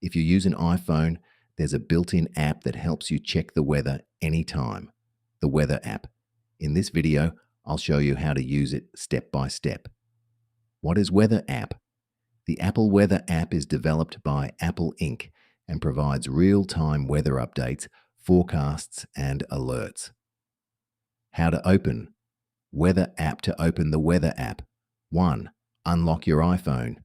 If you use an iPhone, there's a built-in app that helps you check the weather anytime, the Weather app. In this video, I'll show you how to use it step by step. What is Weather app? The Apple Weather app is developed by Apple Inc. and provides real-time weather updates, forecasts, and alerts. How to open Weather app. To open the Weather app, 1. Unlock your iPhone.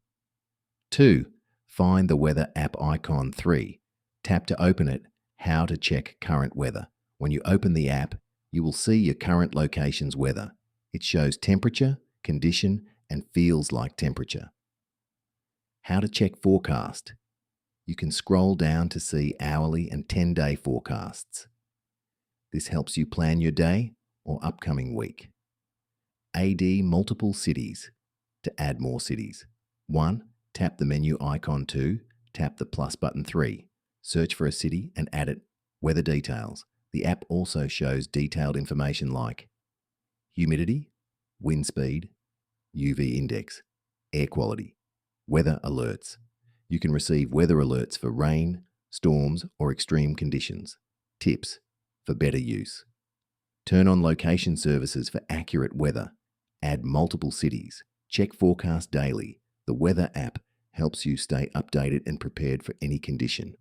2. Find the Weather app icon. 3. Tap to open it. How to check current weather. When you open the app, you will see your current location's weather. It shows temperature, condition, and feels like temperature. How to check forecast. You can scroll down to see hourly and 10-day forecasts. This helps you plan your day or upcoming week. AD multiple cities. To add more cities. 1. Tap the menu icon. 2. Tap the plus button. 3. Search for a city and add it. Weather details. The app also shows detailed information like humidity, wind speed, UV index, air quality, weather alerts. You can receive weather alerts for rain, storms, or extreme conditions. Tips for better use. Turn on location services for accurate weather. Add multiple cities. Check forecast daily. The Weather app helps you stay updated and prepared for any condition.